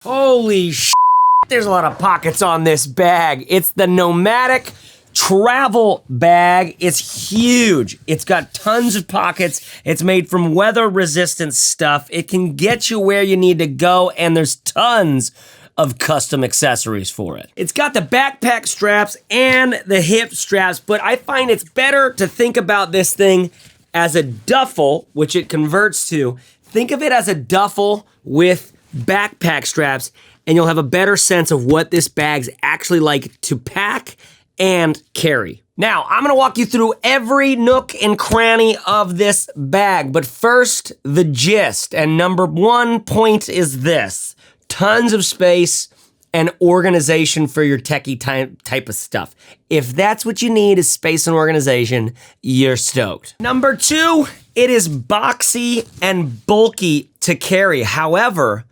Holy shit, there's a lot of pockets on this bag. It's the Nomatic Travel Bag. It's huge. It's got tons of pockets. It's made from weather-resistant stuff. It can get you where you need to go, and there's tons of custom accessories for it. It's got the backpack straps and the hip straps, but I find it's better to think about this thing as a duffel, which it converts to. Think of it as a duffel with backpack straps, and you'll have a better sense of what this bag's actually like to pack and carry. Now, I'm gonna walk you through every nook and cranny of this bag, but first, the gist. And number one point is this: tons of space and organization for your techie type of stuff. If that's what you need is space and organization, you're stoked. Number two, it is boxy and bulky to carry. However,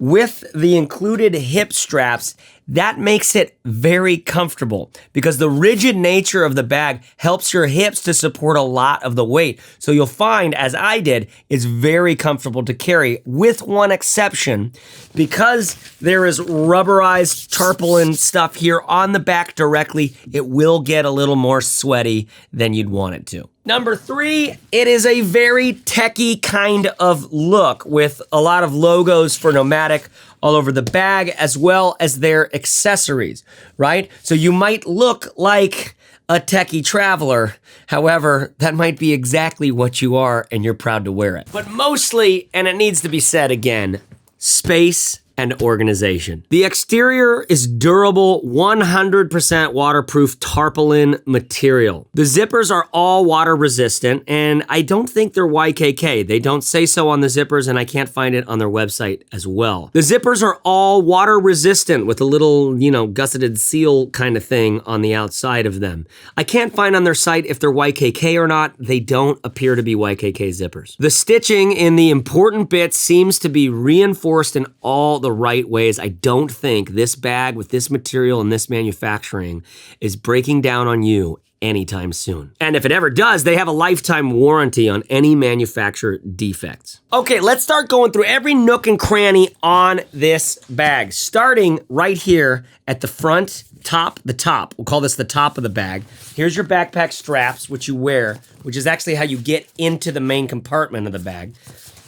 with the included hip straps, that makes it very comfortable because the rigid nature of the bag helps your hips to support a lot of the weight. So you'll find, as I did, it's very comfortable to carry, with one exception. Because there is rubberized tarpaulin stuff here on the back directly, it will get a little more sweaty than you'd want it to. Number three, it is a very techie kind of look with a lot of logos for Nomatic all over the bag, as well as their accessories, right? So you might look like a techie traveler. However, that might be exactly what you are, and you're proud to wear it. But mostly, and it needs to be said again, space and organization. The exterior is durable, 100% waterproof tarpaulin material. The zippers are all water resistant, and I don't think they're YKK. They don't say so on the zippers, and I can't find it on their website as well. The zippers are all water resistant with a little, gusseted seal kind of thing on the outside of them. I can't find on their site if they're YKK or not. They don't appear to be YKK zippers. The stitching in the important bits seems to be reinforced in all the right ways. I don't think this bag with this material and this manufacturing is breaking down on you anytime soon. And if it ever does, they have a lifetime warranty on any manufacturer defects. Okay, let's start going through every nook and cranny on this bag, starting right here at the front, the top. We'll call this the top of the bag. Here's your backpack straps, which you wear, which is actually how you get into the main compartment of the bag.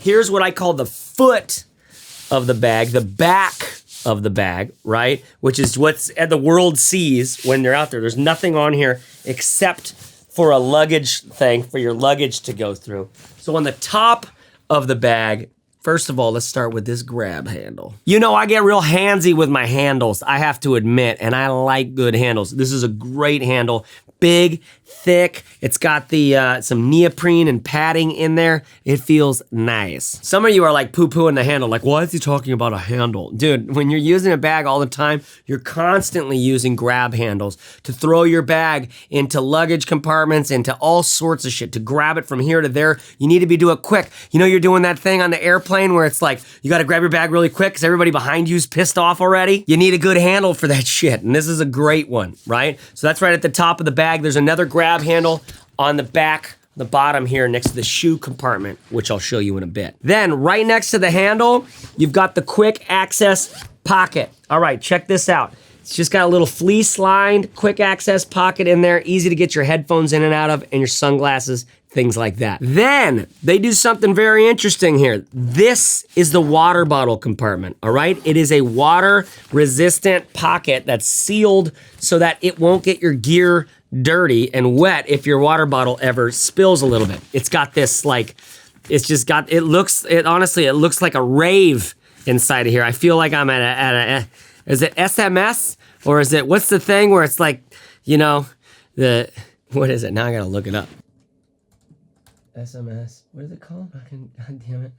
Here's what I call the foot of the bag, the back of the bag, right? Which is what's the world sees when they're out there. There's nothing on here except for a luggage thing for your luggage to go through. So on the top of the bag, first of all, let's start with this grab handle. I get real handsy with my handles, I have to admit, and I like good handles. This is a great handle. Big, thick. It's got the some neoprene and padding in there. It feels nice. Some of you are like poo-pooing the handle, like, why is he talking about a handle? Dude, when you're using a bag all the time, you're constantly using grab handles to throw your bag into luggage compartments, into all sorts of shit, to grab it from here to there. You need to be doing it quick. You're doing that thing on the airplane where it's like, you gotta grab your bag really quick because everybody behind you's pissed off already. You need a good handle for that shit, and this is a great one, right? So that's right at the top of the bag. There's another grab handle on the back, the bottom here next to the shoe compartment, which I'll show you in a bit. Then right next to the handle, you've got the quick access pocket. All right, check this out. It's just got a little fleece lined quick access pocket in there, easy to get your headphones in and out of, and your sunglasses, things like that. Then they do something very interesting here. This is the water bottle compartment, all right? It is a water resistant pocket that's sealed so that it won't get your gear dirty and wet if your water bottle ever spills a little bit. It's got this honestly, it looks like a rave inside of here. I feel like I'm at a is it SMS or is it, what's the thing where it's like, what is it? Now I gotta look it up. SMS, what is it called? God damn it.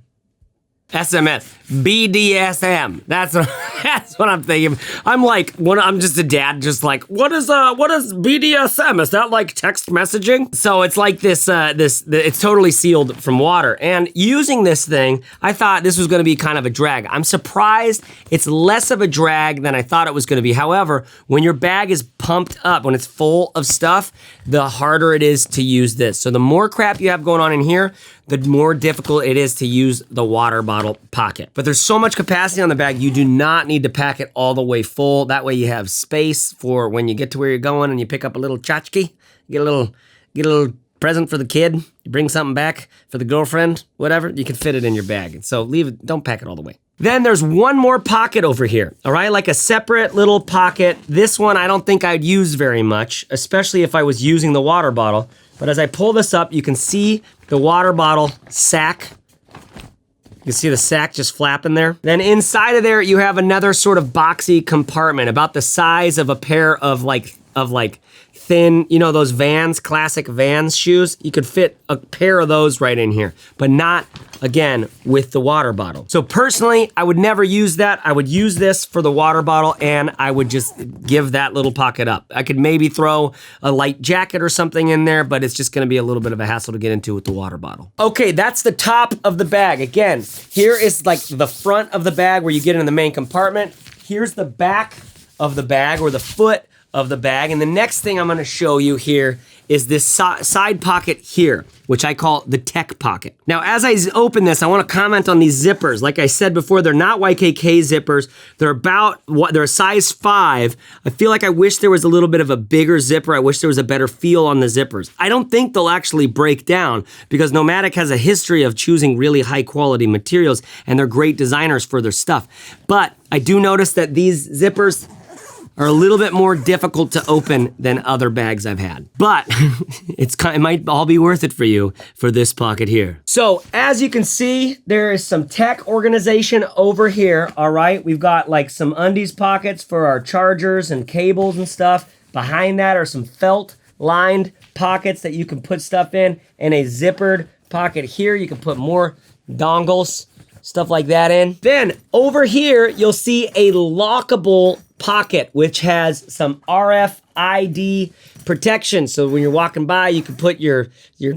SMS, BDSM. That's what That's what I'm thinking. I'm just a dad, just like, what is BDSM? Is that like text messaging? So it's like this, it's totally sealed from water. And using this thing, I thought this was gonna be kind of a drag. I'm surprised it's less of a drag than I thought it was gonna be. However, when your bag is pumped up, when it's full of stuff, the harder it is to use this. So the more crap you have going on in here, the more difficult it is to use the water bottle pocket. But there's so much capacity on the bag, you do not need to pack it all the way full. That way you have space for when you get to where you're going and you pick up a little tchotchke, get a little present for the kid, you bring something back for the girlfriend, whatever, you can fit it in your bag. So don't pack it all the way. Then there's one more pocket over here, all right? Like a separate little pocket. This one I don't think I'd use very much, especially if I was using the water bottle. But as I pull this up, you can see the water bottle sack. You can see the sack just flapping there. Then inside of there, you have another sort of boxy compartment about the size of a pair of like thin, you know, those Vans, classic Vans shoes. You could fit a pair of those right in here, but not, again, with the water bottle. So personally, I would never use that. I would use this for the water bottle and I would just give that little pocket up. I could maybe throw a light jacket or something in there, but it's just gonna be a little bit of a hassle to get into with the water bottle. Okay, that's the top of the bag. Again, here is like the front of the bag where you get in the main compartment. Here's the back of the bag, or the foot of the bag. And the next thing I'm gonna show you here is this side pocket here, which I call the tech pocket. Now, as I open this, I wanna comment on these zippers. Like I said before, they're not YKK zippers. They're a size 5. I feel like I wish there was a little bit of a bigger zipper. I wish there was a better feel on the zippers. I don't think they'll actually break down because Nomatic has a history of choosing really high quality materials and they're great designers for their stuff. But I do notice that these zippers are a little bit more difficult to open than other bags I've had. But it might all be worth it for you for this pocket here. So as you can see, there is some tech organization over here, all right? We've got like some undies pockets for our chargers and cables and stuff. Behind that are some felt lined pockets that you can put stuff in, and a zippered pocket here. You can put more dongles, stuff like that in. Then over here, you'll see a lockable pocket, which has some RFID protection. So when you're walking by, you can put your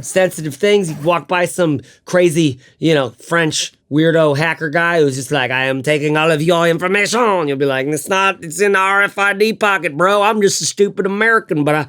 sensitive things. You can walk by some crazy, you know, French weirdo hacker guy who's just like, I am taking all of your information. You'll be like, it's in the RFID pocket, bro. I'm just a stupid American, but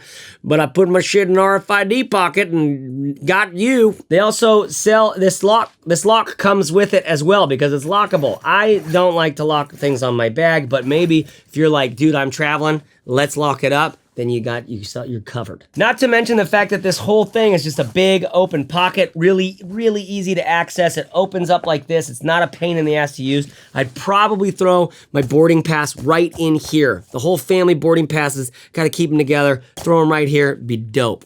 I put my shit in the RFID pocket and got you. They also sell this lock. This lock comes with it as well because it's lockable. I don't like to lock things on my bag, but maybe if you're like, dude, I'm traveling, let's lock it up, then you're covered. Not to mention the fact that this whole thing is just a big open pocket, really, really easy to access. It opens up like this. It's not a pain in the ass to use. I'd probably throw my boarding pass right in here. The whole family boarding passes, gotta keep them together, throw them right here, be dope.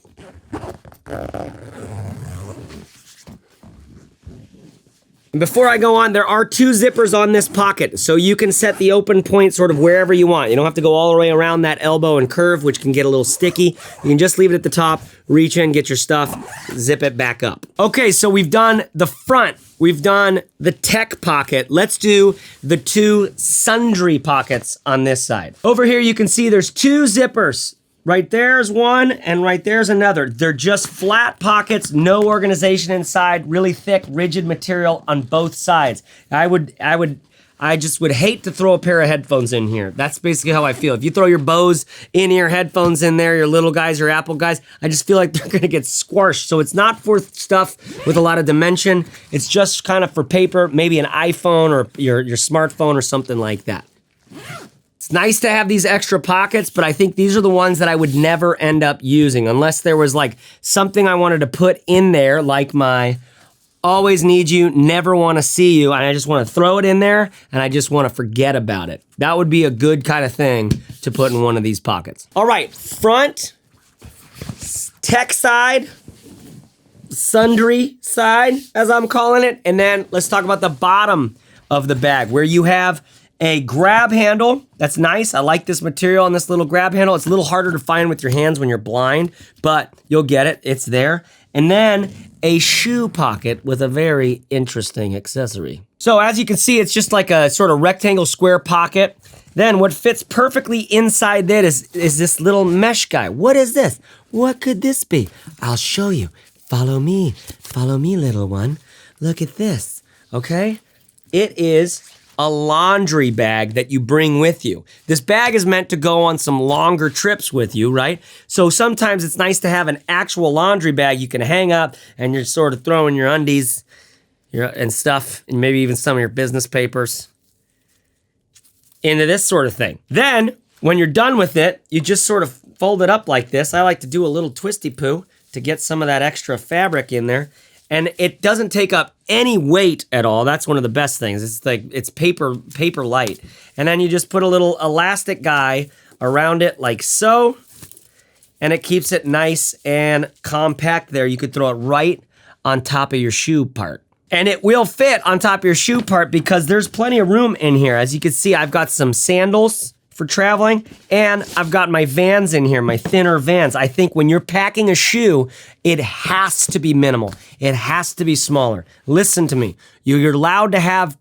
And before I go on, there are 2 zippers on this pocket, so you can set the open point sort of wherever you want. You don't have to go all the way around that elbow and curve, which can get a little sticky. You can just leave it at the top, reach in, get your stuff, zip it back up. Okay, so we've done the front. We've done the tech pocket. Let's do the 2 sundry pockets on this side. Over here, you can see there's 2 zippers. Right there's one, and right there's another. They're just flat pockets, no organization inside, really thick, rigid material on both sides. I just would hate to throw a pair of headphones in here. That's basically how I feel. If you throw your Bose in-ear headphones in there, your little guys, your Apple guys, I just feel like they're gonna get squashed. So it's not for stuff with a lot of dimension. It's just kind of for paper, maybe an iPhone or your smartphone or something like that. It's nice to have these extra pockets, but I think these are the ones that I would never end up using unless there was like something I wanted to put in there, like my always need you, never want to see you, and I just want to throw it in there and I just want to forget about it. That would be a good kind of thing to put in one of these pockets. All right, front, tech side, sundry side, as I'm calling it, and then let's talk about the bottom of the bag where you have a grab handle. That's nice. I like this material on this little grab handle. It's a little harder to find with your hands when you're blind, but you'll get it. It's there. And then a shoe pocket with a very interesting accessory. So as you can see, it's just like a sort of rectangle square pocket. Then what fits perfectly inside that is this little mesh guy. What is this? What could this be? I'll show you. Follow me. Follow me, little one. Look at this, okay? It is a laundry bag that you bring with you. This bag is meant to go on some longer trips with you, right? So sometimes it's nice to have an actual laundry bag you can hang up and you're sort of throwing your undies and stuff, and maybe even some of your business papers into this sort of thing. Then, when you're done with it, you just sort of fold it up like this. I like to do a little twisty poo to get some of that extra fabric in there. And it doesn't take up any weight at all. That's one of the best things. It's like, it's paper light. And then you just put a little elastic guy around it like so, and it keeps it nice and compact there. You could throw it right on top of your shoe part. And it will fit on top of your shoe part because there's plenty of room in here. As you can see, I've got some sandals for traveling, and I've got my Vans in here, my thinner Vans. I think when you're packing a shoe, it has to be minimal. It has to be smaller. Listen to me. You're allowed to have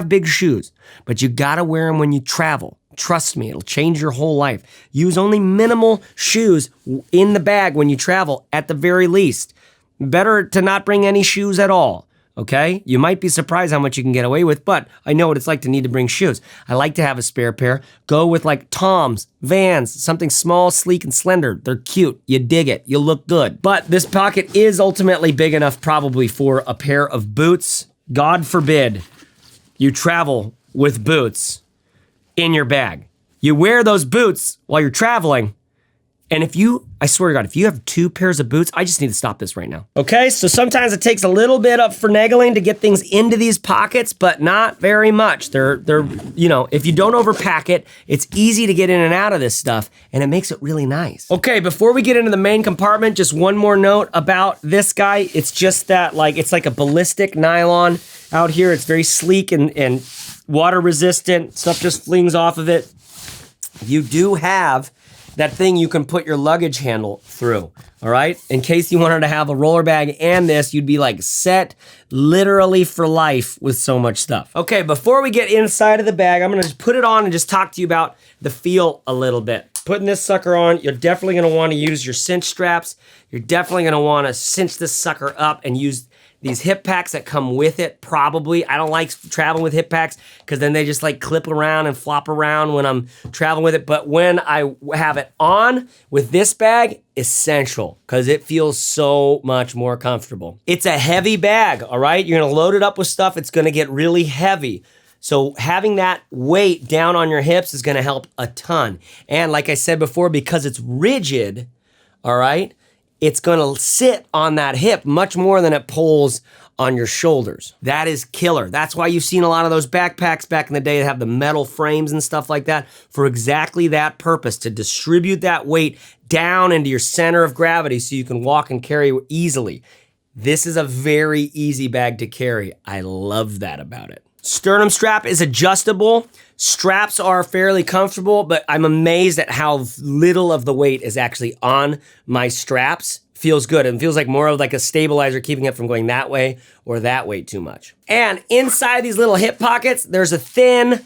big shoes, but you gotta wear them when you travel. Trust me, it'll change your whole life. Use only minimal shoes in the bag when you travel, at the very least. Better to not bring any shoes at all, okay? You might be surprised how much you can get away with, but I know what it's like to need to bring shoes. I like to have a spare pair. Go with like Toms, Vans, something small, sleek, and slender. They're cute. You dig it. You look good. But this pocket is ultimately big enough probably for a pair of boots. God forbid you travel with boots in your bag. You wear those boots while you're traveling, and I swear to God, if you have 2 pairs of boots, I just need to stop this right now. Okay, so sometimes it takes a little bit of finagling to get things into these pockets, but not very much. They're you know, if you don't overpack it, it's easy to get in and out of this stuff, and it makes it really nice. Okay, before we get into the main compartment, just one more note about this guy. It's just that, like, it's like a ballistic nylon out here. It's very sleek and water resistant. Stuff just flings off of it. You do have that thing you can put your luggage handle through, all right? In case you wanted to have a roller bag and this, you'd be like set literally for life with so much stuff. Okay, before we get inside of the bag, I'm gonna just put it on and just talk to you about the feel a little bit. Putting this sucker on, you're definitely gonna wanna use your cinch straps. You're definitely gonna wanna cinch this sucker up and use these hip packs that come with it, probably. I don't like traveling with hip packs because then they just like clip around and flop around when I'm traveling with it. But when I have it on with this bag, essential, because it feels so much more comfortable. It's a heavy bag, all right? You're gonna load it up with stuff, it's gonna get really heavy. So having that weight down on your hips is gonna help a ton. And like I said before, because it's rigid, all right, it's gonna sit on that hip much more than it pulls on your shoulders. That is killer. That's why you've seen a lot of those backpacks back in the day that have the metal frames and stuff like that for exactly that purpose, to distribute that weight down into your center of gravity so you can walk and carry easily. This is a very easy bag to carry. I love that about it. Sternum strap is adjustable. Straps are fairly comfortable, but I'm amazed at how little of the weight is actually on my straps. Feels good. It feels like more of like a stabilizer, keeping it from going that way or that way too much. And inside these little hip pockets, there's a thin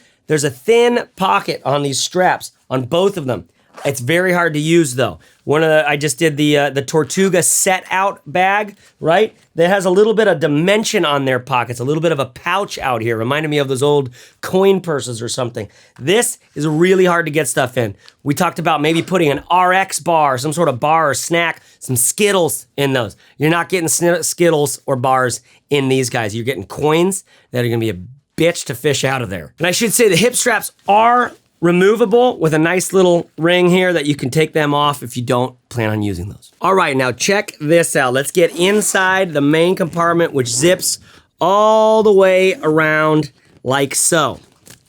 pocket on these straps, on both of them. It's very hard to use though. I just did the Tortuga Setout bag, right? That has a little bit of dimension on their pockets, a little bit of a pouch out here. Reminded me of those old coin purses or something. This is really hard to get stuff in. We talked about maybe putting an RX bar, some sort of bar or snack, some Skittles in those. You're not getting Skittles or bars in these guys. You're getting coins that are gonna be a bitch to fish out of there. And I should say the hip straps are removable with a nice little ring here that you can take them off if you don't plan on using those. All right, now check this out. Let's get inside the main compartment, which zips all the way around like so,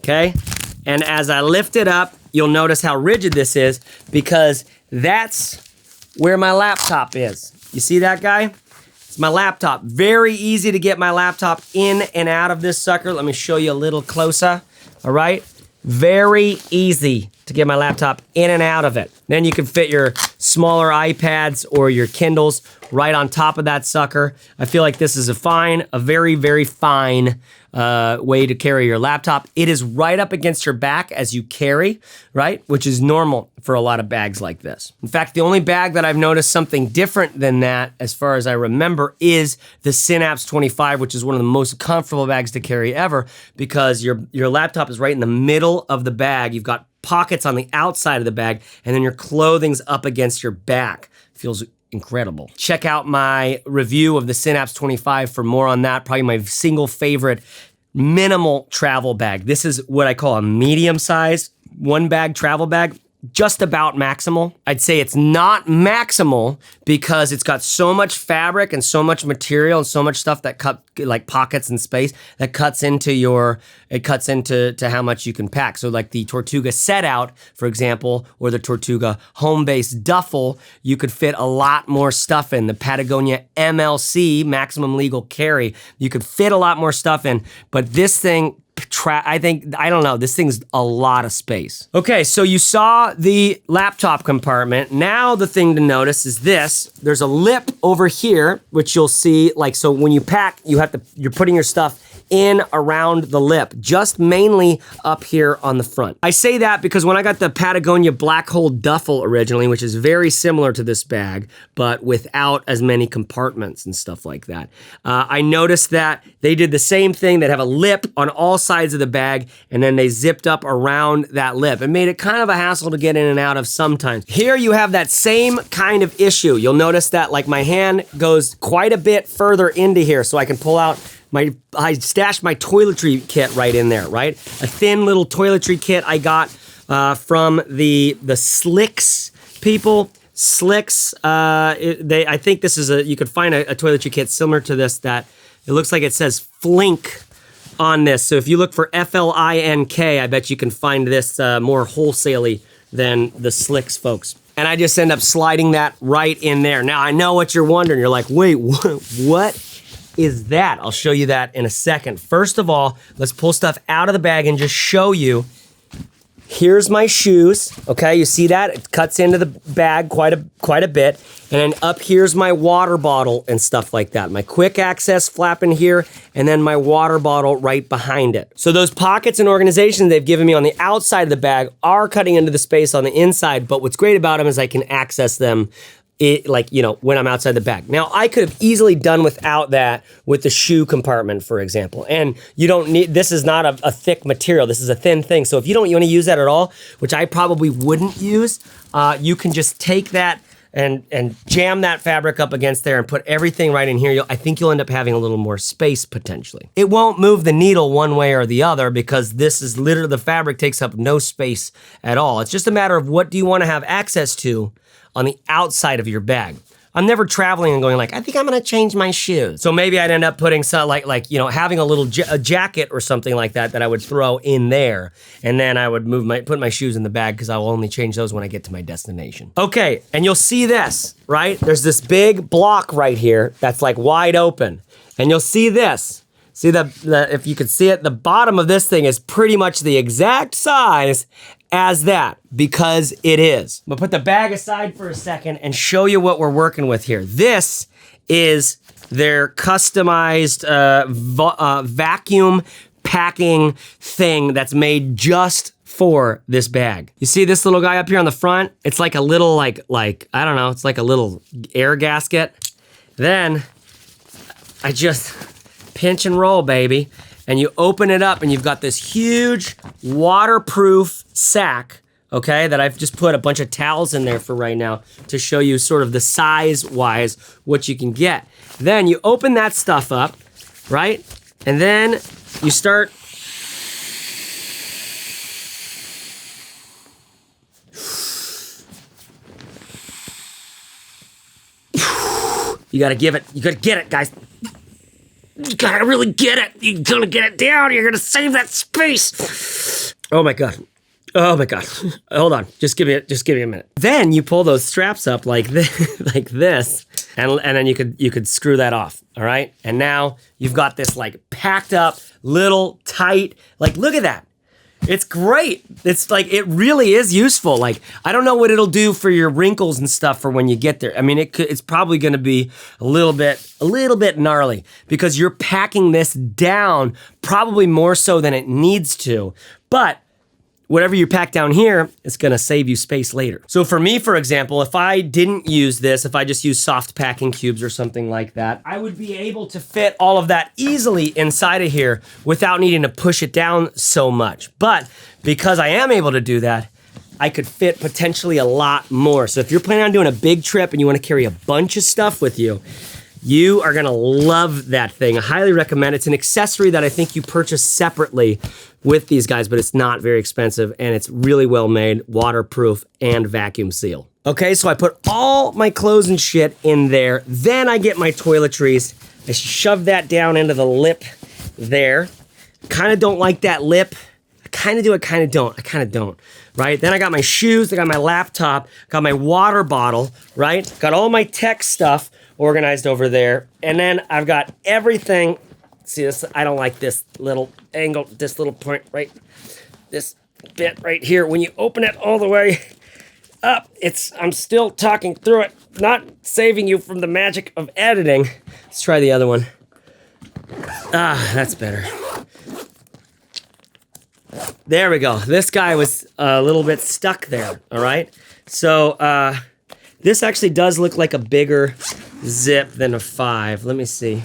okay? And as I lift it up, you'll notice how rigid this is because that's where my laptop is. You see that guy? It's my laptop. Very easy to get my laptop in and out of this sucker. Let me show you a little closer, all right? Very easy to get my laptop in and out of it. Then you can fit your smaller iPads or your Kindles right on top of that sucker. I feel like this is a very, very fine way to carry your laptop. It is right up against your back as you carry, right? Which is normal for a lot of bags like this. In fact, the only bag that I've noticed something different than that, as far as I remember, is the Synapse 25, which is one of the most comfortable bags to carry ever, because your laptop is right in the middle of the bag. You've got pockets on the outside of the bag, and then your clothing's up against your back. Feels incredible. Check out my review of the Synapse 25 for more on that. Probably my single favorite minimal travel bag. This is what I call a medium size one bag travel bag. Just about maximal. I'd say it's not maximal because it's got so much fabric and so much material and so much stuff that cut like pockets and space that cuts into how much you can pack. So like the Tortuga Setout, for example, or the Tortuga home-based duffel, you could fit a lot more stuff in. The Patagonia MLC, maximum legal carry, you could fit a lot more stuff in, but this thing, I don't know, this thing's a lot of space. Okay, so you saw the laptop compartment. Now the thing to notice is this. There's a lip over here, which you'll see, like, so when you pack, you're putting your stuff in around the lip, just mainly up here on the front. I say that because when I got the Patagonia black hole duffel originally, which is very similar to this bag, but without as many compartments and stuff like that, I noticed that they did the same thing. They'd have a lip on all sides of the bag, and then they zipped up around that lip. It made it kind of a hassle to get in and out of sometimes. Here you have that same kind of issue. You'll notice that like my hand goes quite a bit further into here, so I can pull out I stashed my toiletry kit right in there, right? A thin little toiletry kit I got from the Slicks people. Slicks, I think this is you could find a toiletry kit similar to this that it looks like it says Flink on this. So if you look for F-L-I-N-K, I bet you can find this more wholesale-y than the Slicks folks. And I just end up sliding that right in there. Now I know what you're wondering. You're like, wait, what is that? I'll show you that in a second. First of all, let's pull stuff out of the bag and just show you. Here's my shoes, okay? You see that? It cuts into the bag quite a bit. And then up here's my water bottle and stuff like that. My quick access flap in here, and then my water bottle right behind it. So those pockets and organizations they've given me on the outside of the bag are cutting into the space on the inside, but what's great about them is I can access them when I'm outside the bag. Now, I could have easily done without that with the shoe compartment, for example. And you don't need, this is not a thick material. This is a thin thing. So if you don't want to use that at all, which I probably wouldn't use, you can just take that and jam that fabric up against there and put everything right in here. I think you'll end up having a little more space potentially. It won't move the needle one way or the other because this is literally, the fabric takes up no space at all. It's just a matter of what do you want to have access to on the outside of your bag. I'm never traveling and going like, I think I'm gonna change my shoes. So maybe I'd end up putting some having a little jacket or something like that I would throw in there, and then I would put my shoes in the bag because I will only change those when I get to my destination. Okay, and you'll see this, right? There's this big block right here that's like wide open, and you'll see this. See if you can see it, the bottom of this thing is pretty much the exact size as that, because it is. I'm gonna put the bag aside for a second and show you what we're working with here. This is their customized vacuum packing thing that's made just for this bag. You see this little guy up here on the front? It's like a little I don't know, it's like a little air gasket. Then I just pinch and roll, baby. And you open it up and you've got this huge waterproof sack, okay, that I've just put a bunch of towels in there for right now to show you sort of the size-wise what you can get. Then you open that stuff up, right? And then you start you gotta get it, guys. You gotta really get it. You're gonna get it down. You're gonna save that space. Oh my God. Oh my God. Hold on. Just give me a minute. Then you pull those straps up like this, and then you could screw that off. All right. And now you've got this like packed up, little tight. Like look at that. It's great. It's like, it really is useful. Like, I don't know what it'll do for your wrinkles and stuff for when you get there. I mean, it's probably gonna be a little bit gnarly because you're packing this down probably more so than it needs to. But whatever you pack down here, it's gonna save you space later. So for me, for example, if I didn't use this, if I just used soft packing cubes or something like that, I would be able to fit all of that easily inside of here without needing to push it down so much. But because I am able to do that, I could fit potentially a lot more. So if you're planning on doing a big trip and you wanna carry a bunch of stuff with you, you are gonna love that thing. I highly recommend it. It's an accessory that I think you purchase separately with these guys, but it's not very expensive and it's really well made, waterproof, and vacuum seal. Okay, so I put all my clothes and shit in there. Then I get my toiletries. I shove that down into the lip there. Kind of don't like that lip. I kind of do, I kind of don't. I kind of don't, right? Then I got my shoes, I got my laptop, got my water bottle, right? Got all my tech stuff organized over there. And then I've got everything. See this, I don't like this little angle, this little point right, this bit right here. When you open it all the way up, I'm still talking through it, not saving you from the magic of editing. Let's try the other one. Ah, that's better. There we go. This guy was a little bit stuck there, all right? So this actually does look like a bigger zip than a 5. Let me see.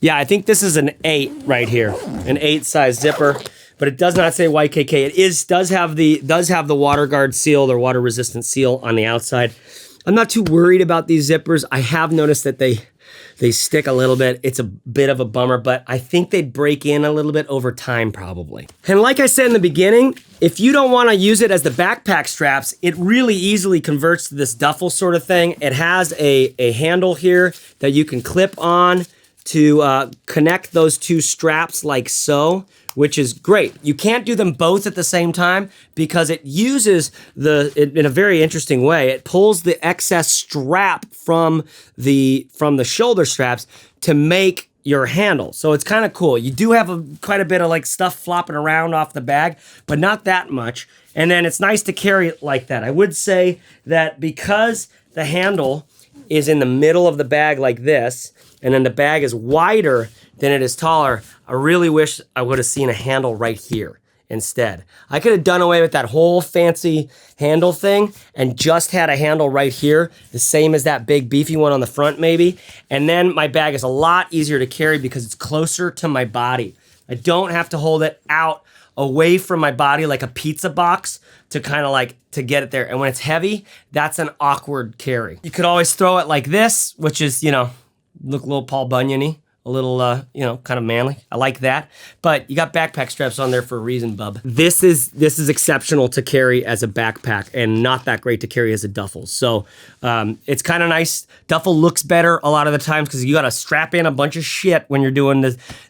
Yeah, I think this is an 8 right here, an 8 size zipper, but it does not say YKK. It does have the water guard seal or water resistant seal on the outside. I'm not too worried about these zippers. I have noticed that they stick a little bit. It's a bit of a bummer, but I think they'd break in a little bit over time probably. And like I said in the beginning, if you don't want to use it as the backpack straps, it really easily converts to this duffel sort of thing. It has a handle here that you can clip on to connect those two straps like so, which is great. You can't do them both at the same time because it uses in a very interesting way. It pulls the excess strap from the shoulder straps to make your handle. So it's kind of cool. You do have quite a bit of like stuff flopping around off the bag, but not that much. And then it's nice to carry it like that. I would say that because the handle is in the middle of the bag like this, and then the bag is wider than it is taller, I really wish I would have seen a handle right here instead. I could have done away with that whole fancy handle thing and just had a handle right here, the same as that big beefy one on the front maybe. And then my bag is a lot easier to carry because it's closer to my body. I don't have to hold it out away from my body like a pizza box to kind of like to get it there. And when it's heavy, that's an awkward carry. You could always throw it like this, which is, you know, look a little Paul Bunyan-y, a little, you know, kind of manly. I like that. But you got backpack straps on there for a reason, bub. This is exceptional to carry as a backpack and not that great to carry as a duffel. So it's kind of nice. Duffel looks better a lot of the times because you got to strap in a bunch of shit when you're doing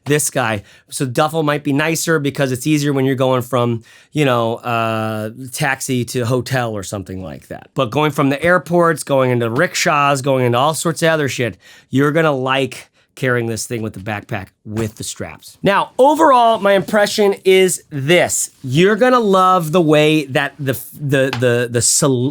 this guy. So duffel might be nicer because it's easier when you're going from, you know, taxi to hotel or something like that. But going from the airports, going into rickshaws, going into all sorts of other shit, you're going to like carrying this thing with the backpack with the straps. Now, overall, my impression is this. You're gonna love the way that the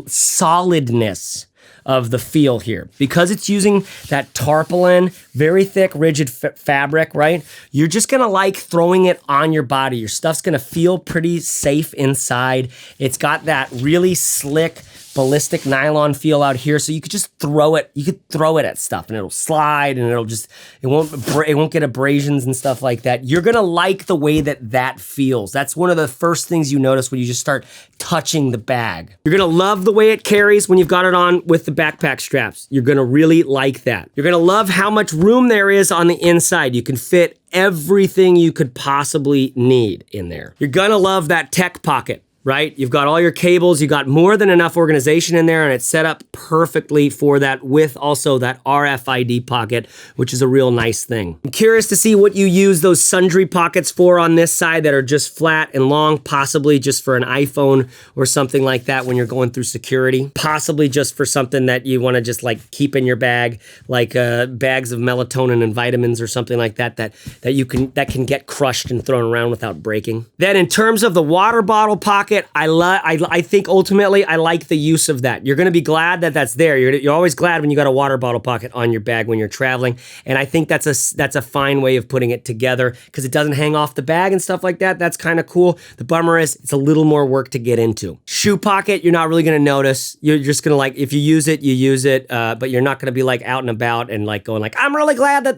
solidness of the feel here. Because it's using that tarpaulin, very thick, rigid fabric, right? You're just gonna like throwing it on your body. Your stuff's gonna feel pretty safe inside. It's got that really slick, ballistic nylon feel out here, so you could just throw it. You could throw it at stuff and it'll slide and it won't get abrasions and stuff like that. You're gonna like the way that feels. That's one of the first things you notice when you just start touching the bag. You're gonna love the way it carries when you've got it on with the backpack straps. You're gonna really like that. You're gonna love how much room there is on the inside. You can fit everything you could possibly need in there. You're gonna love that tech pocket. right? You've got all your cables, you got more than enough organization in there, and it's set up perfectly for that with also that RFID pocket, which is a real nice thing. I'm curious to see what you use those sundry pockets for on this side that are just flat and long, possibly just for an iPhone or something like that when you're going through security, possibly just for something that you want to just like keep in your bag, like bags of melatonin and vitamins or something like that that can get crushed and thrown around without breaking. Then in terms of the water bottle pocket, I think ultimately I like the use of that. You're going to be glad that that's there. You're always glad when you got a water bottle pocket on your bag when you're traveling, and I think that's a fine way of putting it together because it doesn't hang off the bag and stuff like that. That's kind of cool. The bummer is it's a little more work to get into. Shoe pocket, you're not really going to notice. You're just going to like, if you use it, you use it, but you're not going to be like out and about and like going like, I'm really glad that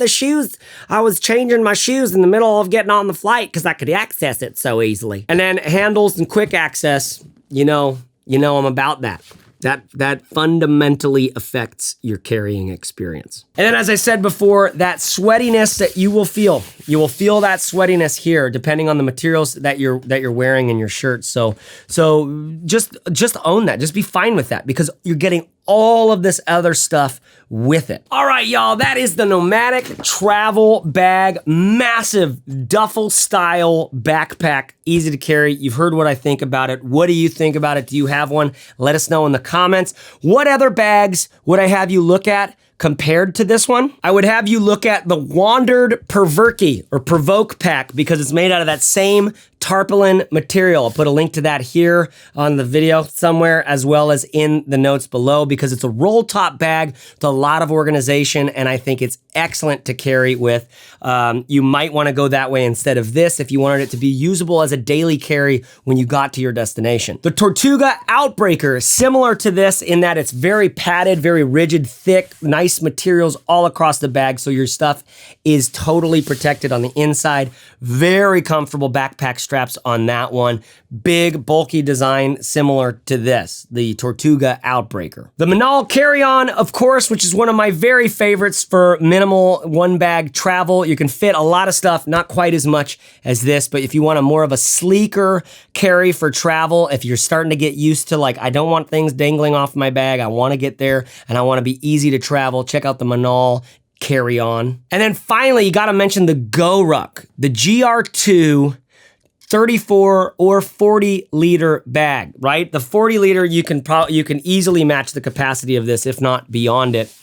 I was changing my shoes in the middle of getting on the flight because I could access it so easily. And then handles and quick access, you know I'm about that. That fundamentally affects your carrying experience. And then as I said before, that sweatiness that you will feel that sweatiness here, depending on the materials that you're wearing in your shirt. So just own that. Just be fine with that because you're getting all of this other stuff with it. All right, y'all, that is the Nomatic Travel Bag, massive duffel style backpack, easy to carry. You've heard what I think about it. What do you think about it? Do you have one? Let us know in the comments. What other bags would I have you look at compared to this one? I would have you look at the Wandrd Prvke or Provoke pack because it's made out of that same tarpaulin material. I'll put a link to that here on the video somewhere as well as in the notes below because it's a roll top bag with a lot of organization and I think it's excellent to carry with. You might want to go that way instead of this if you wanted it to be usable as a daily carry when you got to your destination. The Tortuga Outbreaker is similar to this in that it's very padded, very rigid, thick, nice materials all across the bag so your stuff is totally protected on the inside. Very comfortable backpack straps on that one. Big, bulky design similar to this, the Tortuga Outbreaker. The Minaal Carryon, of course, which is one of my very favorites for minimal one-bag travel. You can fit a lot of stuff, not quite as much as this, but if you want a more of a sleeker carry for travel, if you're starting to get used to like, I don't want things dangling off my bag, I want to get there, and I want to be easy to travel, check out the Minaal Carryon. And then finally, you got to mention the GoRuck, the GR2 34 or 40 liter bag, right? The 40 liter, you can easily match the capacity of this, if not beyond it.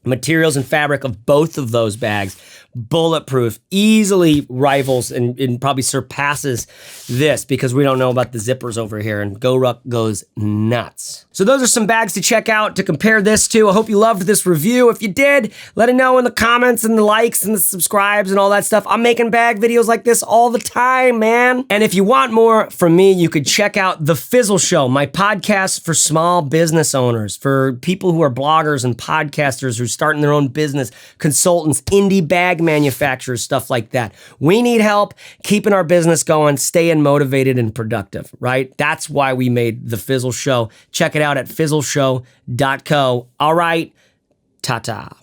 Materials and fabric of both of those bags, bulletproof, easily rivals and probably surpasses this because we don't know about the zippers over here and GoRuck goes nuts. So those are some bags to check out to compare this to. I hope you loved this review. If you did, let it know in the comments and the likes and the subscribes and all that stuff. I'm making bag videos like this all the time, man. And if you want more from me, you could check out The Fizzle Show, my podcast for small business owners, for people who are bloggers and podcasters who are starting their own business, consultants, indie bag manufacturers, stuff like that. We need help keeping our business going, staying motivated and productive, right? That's why we made The Fizzle Show. Check it out at fizzleshow.co. All right, ta-ta.